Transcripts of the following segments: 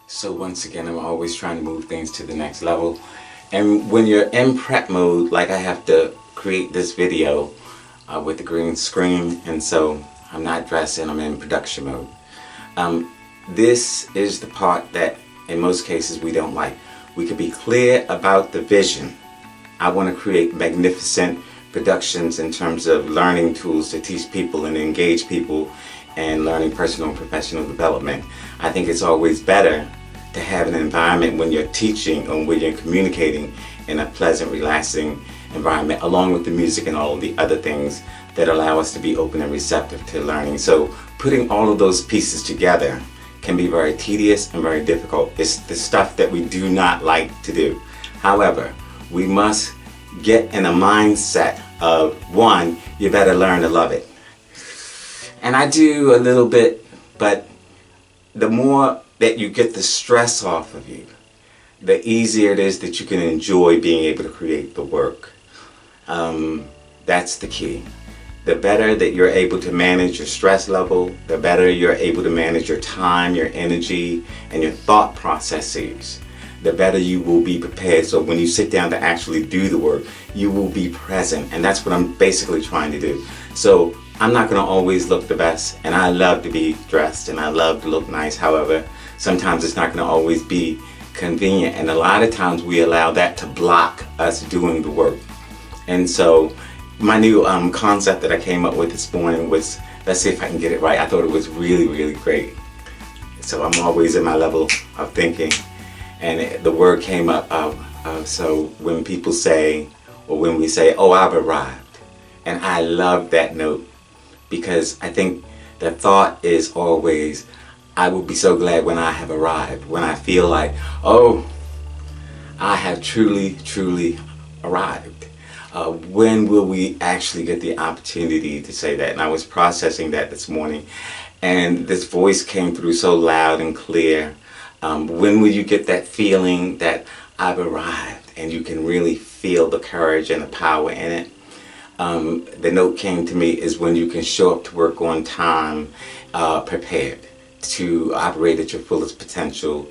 So once again, I'm always trying to move things to the next level. And when you're in prep mode, like I have to create this video with the green screen, and so I'm not dressing, I'm in production mode. This is the part that in most cases we don't like. We can be clear about the vision. I want to create magnificent productions in terms of learning tools to teach people and engage people and learning personal and professional development. I think it's always better to have an environment when you're teaching or when you're communicating in a pleasant, relaxing environment, along with the music and all of the other things that allow us to be open and receptive to learning. So putting all of those pieces together can be very tedious and very difficult. It's the stuff that we do not like to do. However, we must get in a mindset of, one, you better learn to love it. And I do a little bit, but the more that you get the stress off of you, the easier it is that you can enjoy being able to create the work. That's the key. The better that you're able to manage your stress level, the better you're able to manage your time, your energy, and your thought processes, the better you will be prepared. So when you sit down to actually do the work, you will be present. And that's what I'm basically trying to do. So I'm not going to always look the best, and I love to be dressed and I love to look nice. However, sometimes it's not going to always be convenient, and a lot of times we allow that to block us doing the work. And so my new concept that I came up with this morning was, let's see if I can get it right. I thought it was really, really great. So I'm always in my level of thinking, and the word came up so when people say, or when we say, oh, I've arrived. And I love that note, because I think the thought is always, I will be so glad when I have arrived, when I feel like, oh, I have truly, truly arrived. When will we actually get the opportunity to say that? And I was processing that this morning, and this voice came through so loud and clear. When will you get that feeling that I've arrived, and you can really feel the courage and the power in it? The note came to me is when you can show up to work on time, prepared to operate at your fullest potential,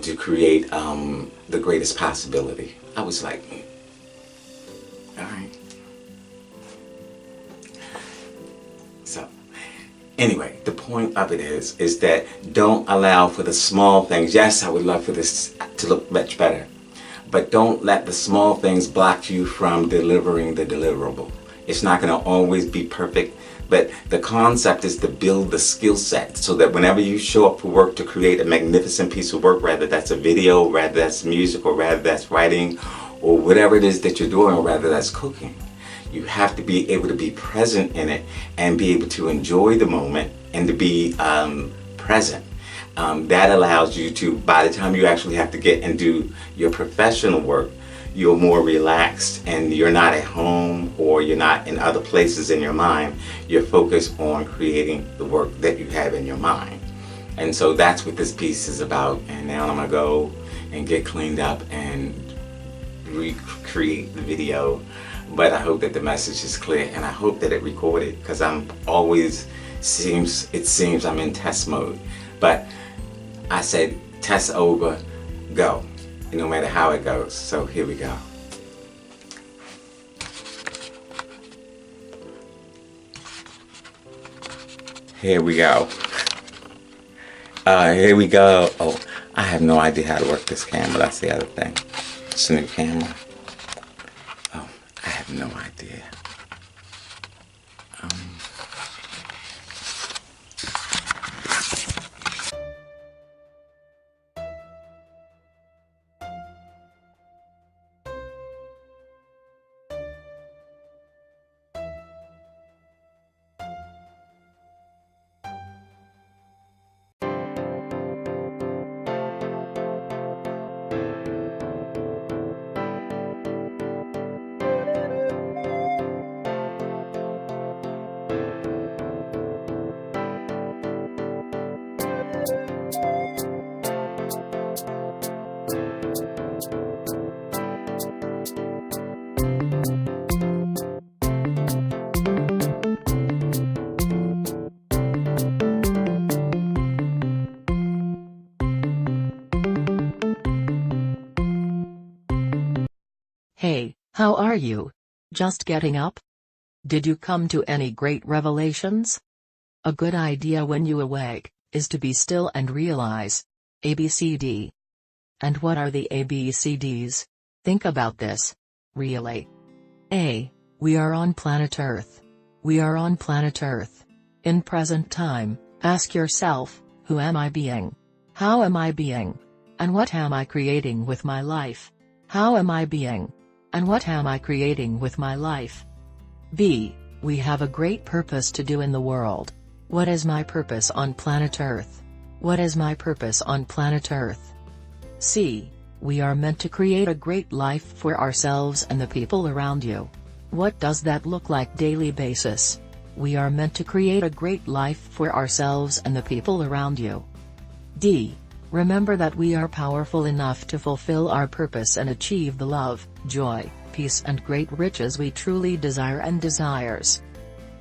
to create the greatest possibility. I was like, all right. So anyway, the point of it is that don't allow for the small things. Yes, I would love for this to look much better, but don't let the small things block you from delivering the deliverable. It's not going to always be perfect, but the concept is to build the skill set so that whenever you show up for work to create a magnificent piece of work, whether that's a video, whether that's music, or whether that's writing, or whatever it is that you're doing, or whether that's cooking, you have to be able to be present in it and be able to enjoy the moment and to be present. That allows you to, by the time you actually have to get and do your professional work, you're more relaxed and you're not at home or you're not in other places in your mind. You're focused on creating the work that you have in your mind. And so that's what this piece is about. And now I'm gonna go and get cleaned up and recreate the video. But I hope that the message is clear, and I hope that it recorded, because I'm always, it seems I'm in test mode. But I said test over, go, no matter how it goes. So here we go. Here we go. Here we go. Oh, I have no idea how to work this camera. That's the other thing. It's a new camera. Oh, I have no idea. Hey, how are you? Just getting up? Did you come to any great revelations? A good idea when you awake is to be still and realize ABCD. And what are the ABCDs? Think about this. Really. A. We are on planet Earth. We are on planet Earth. In present time, ask yourself, who am I being? How am I being? And what am I creating with my life? How am I being? And what am I creating with my life? B. We have a great purpose to do in the world. What is my purpose on planet Earth? What is my purpose on planet Earth? C. We are meant to create a great life for ourselves and the people around you. What does that look like daily basis? We are meant to create a great life for ourselves and the people around you. D. Remember that we are powerful enough to fulfill our purpose and achieve the love, joy, peace and great riches we truly desire and desires.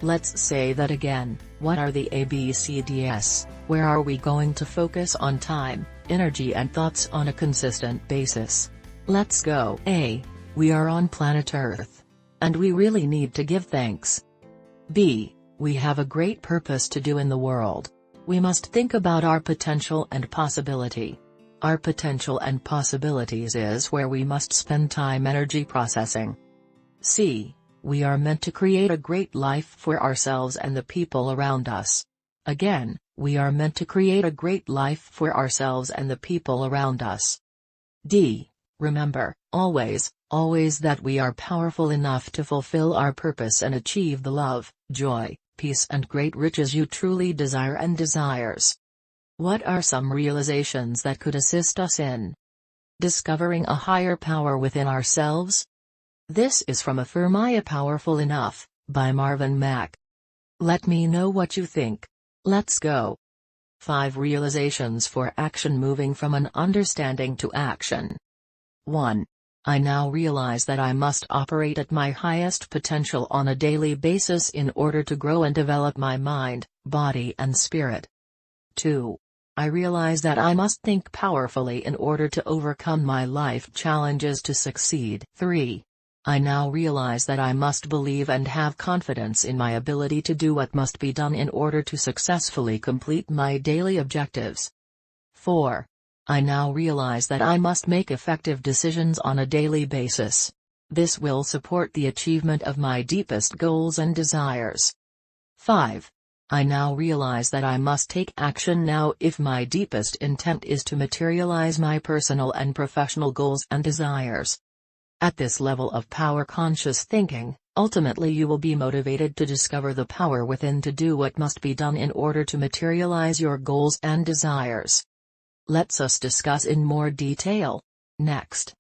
Let's say that again. What are the ABCDs? Where are we going to focus on time, energy and thoughts on a consistent basis? Let's go. A. We are on planet Earth. And we really need to give thanks. B. We have a great purpose to do in the world. We must think about our potential and possibility. Our potential and possibilities is where we must spend time energy processing. C. We are meant to create a great life for ourselves and the people around us. Again, we are meant to create a great life for ourselves and the people around us. D. Remember, always, always that we are powerful enough to fulfill our purpose and achieve the love, joy, peace and great riches you truly desire and desires. What are some realizations that could assist us in discovering a higher power within ourselves? This is from Affirm I Am Powerful Enough, by Marvin Mack. Let me know what you think. Let's go. 5 realizations for action. Moving from an understanding to action. 1. I now realize that I must operate at my highest potential on a daily basis in order to grow and develop my mind, body and spirit. 2. I realize that I must think powerfully in order to overcome my life challenges to succeed. 3. I now realize that I must believe and have confidence in my ability to do what must be done in order to successfully complete my daily objectives. 4. I now realize that I must make effective decisions on a daily basis. This will support the achievement of my deepest goals and desires. 5. I now realize that I must take action now if my deepest intent is to materialize my personal and professional goals and desires. At this level of power-conscious thinking, ultimately you will be motivated to discover the power within to do what must be done in order to materialize your goals and desires. Let's us discuss in more detail next.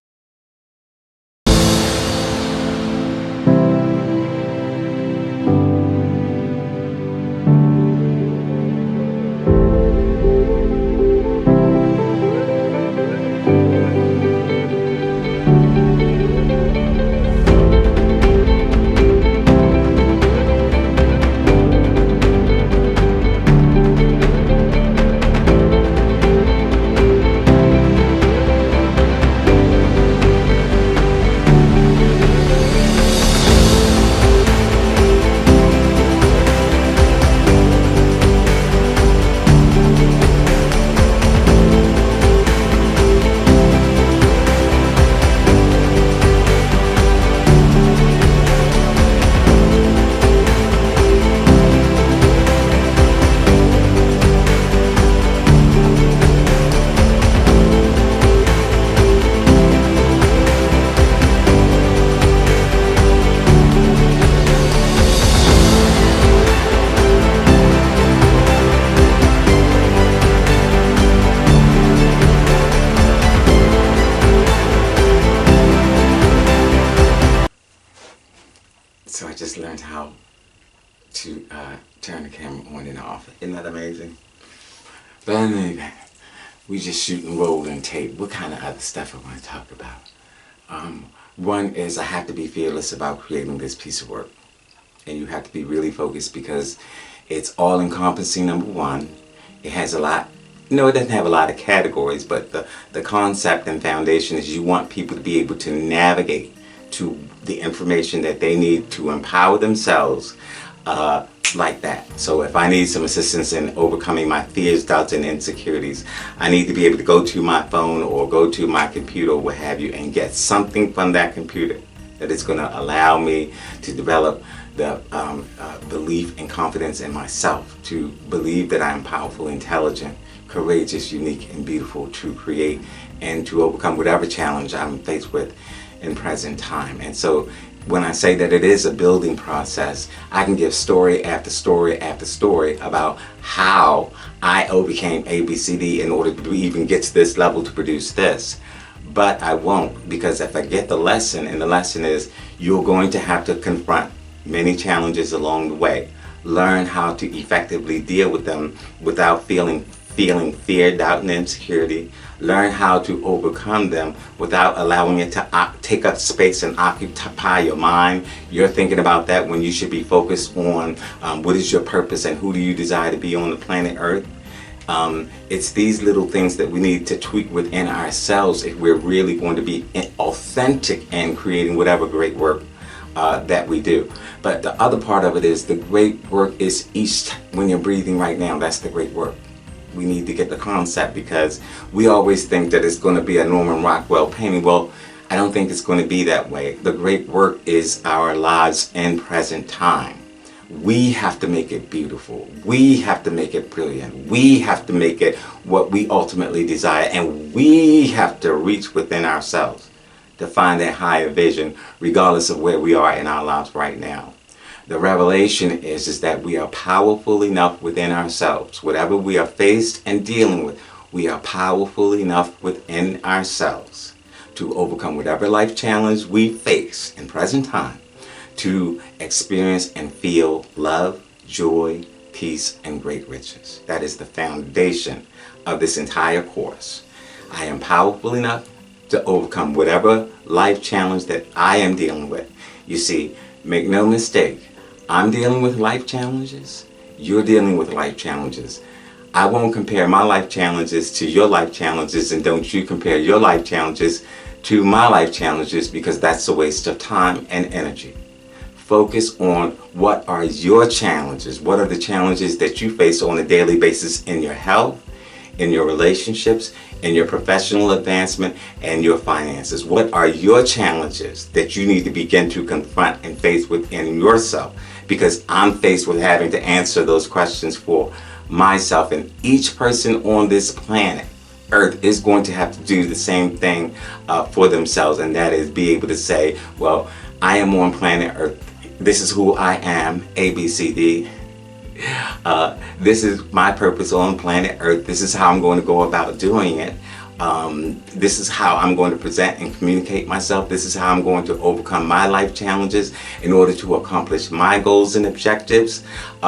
So I just learned how to turn the camera on and off. Isn't that amazing? But anyway, we just shoot and roll and tape. What kind of other stuff I want to talk about? One is I have to be fearless about creating this piece of work. And you have to be really focused because it's all encompassing, number one. It has a lot, no, it doesn't have a lot of categories, but the concept and foundation is you want people to be able to navigate to the information that they need to empower themselves like that. So if I need some assistance in overcoming my fears, doubts, and insecurities, I need to be able to go to my phone or go to my computer or what have you and get something from that computer that is going to allow me to develop the belief and confidence in myself, to believe that I am powerful, intelligent, courageous, unique, and beautiful to create and to overcome whatever challenge I'm faced with in present time. And so when I say that it is a building process, I can give story after story after story about how I overcame ABCD in order to even get to this level to produce this. But I won't, because if I get the lesson, and the lesson is you're going to have to confront many challenges along the way. Learn how to effectively deal with them without feeling fear, doubt, and insecurity. Learn how to overcome them without allowing it to take up space and occupy your mind. You're thinking about that when you should be focused on what is your purpose and who do you desire to be on the planet Earth. It's these little things that we need to tweak within ourselves if we're really going to be authentic and creating whatever great work that we do. But the other part of it is the great work is when you're breathing right now, that's the great work. We need to get the concept, because we always think that it's going to be a Norman Rockwell painting. Well, I don't think it's going to be that way. The great work is our lives in present time. We have to make it beautiful. We have to make it brilliant. We have to make it what we ultimately desire, and we have to reach within ourselves to find that higher vision, regardless of where we are in our lives right now. The revelation is that we are powerful enough within ourselves. Whatever we are faced and dealing with, we are powerful enough within ourselves to overcome whatever life challenge we face in present time, to experience and feel love, joy, peace, and great riches. That is the foundation of this entire course. I am powerful enough to overcome whatever life challenge that I am dealing with. You see, make no mistake, I'm dealing with life challenges. You're dealing with life challenges. I won't compare my life challenges to your life challenges, and don't you compare your life challenges to my life challenges, because that's a waste of time and energy. Focus on what are your challenges. What are the challenges that you face on a daily basis in your health, in your relationships, in your professional advancement, and your finances? What are your challenges that you need to begin to confront and face within yourself? Because I'm faced with having to answer those questions for myself, and each person on this planet Earth is going to have to do the same thing for themselves, and that is be able to say, well, I am on planet Earth. This is who I am, ABCD. This is my purpose on planet Earth. This is how I'm going to go about doing it. This is how I'm going to present and communicate myself. This is how I'm going to overcome my life challenges in order to accomplish my goals and objectives,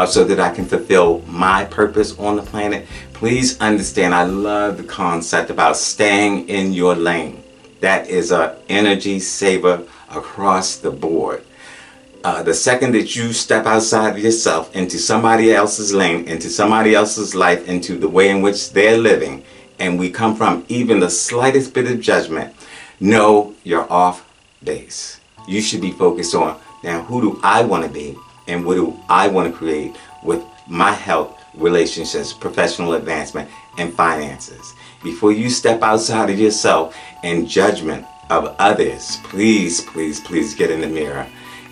so that I can fulfill my purpose on the planet. Please understand, I love the concept about staying in your lane. That is an energy saver across the board. The second that you step outside of yourself into somebody else's lane, into somebody else's life, into the way in which they're living, and we come from even the slightest bit of judgment, know you're off base. You should be focused on, now who do I want to be, and what do I want to create with my health, relationships, professional advancement, and finances. Before you step outside of yourself and judgment of others, please, please, please get in the mirror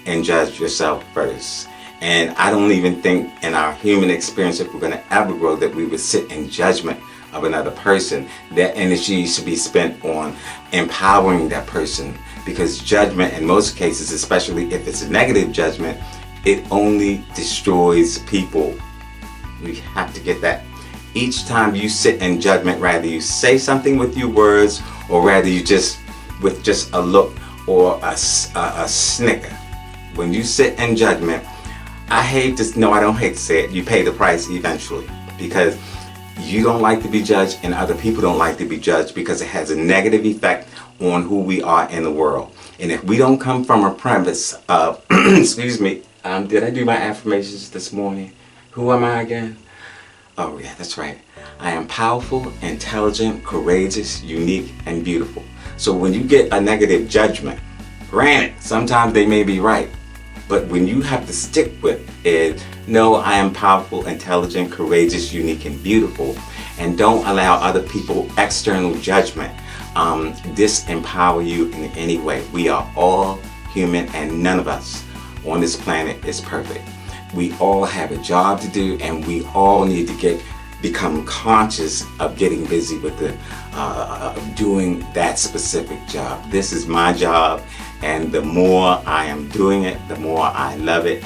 and judge yourself first. And I don't even think in our human experience, if we're going to ever grow, that we would sit in judgment of another person. That energy should be spent on empowering that person, because judgment in most cases, especially if it's a negative judgment, it only destroys people. We have to get that. Each time you sit in judgment, rather you say something with your words, or rather you just with just a look or a snicker. When you sit in judgment, I don't hate to say it, you pay the price eventually, because you don't like to be judged and other people don't like to be judged, because it has a negative effect on who we are in the world. And if we don't come from a premise of, excuse me, did I do my affirmations this morning? Who am I again? Oh yeah, that's right. I am powerful, intelligent, courageous, unique, and beautiful. So when you get a negative judgment, Granted, sometimes they may be right, but when you have to stick with it, know I am powerful, intelligent, courageous, unique, and beautiful, and don't allow other people external judgment disempower you in any way. We are all human, and none of us on this planet is perfect. We all have a job to do, and we all need to become conscious of getting busy with doing that specific job. This is my job, and the more I am doing it, the more I love it.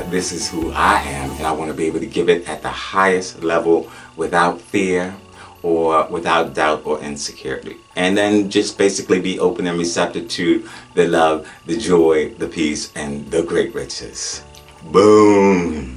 This is who I am, and I want to be able to give it at the highest level without fear or without doubt or insecurity. And then just basically be open and receptive to the love, the joy, the peace, and the great riches. Boom!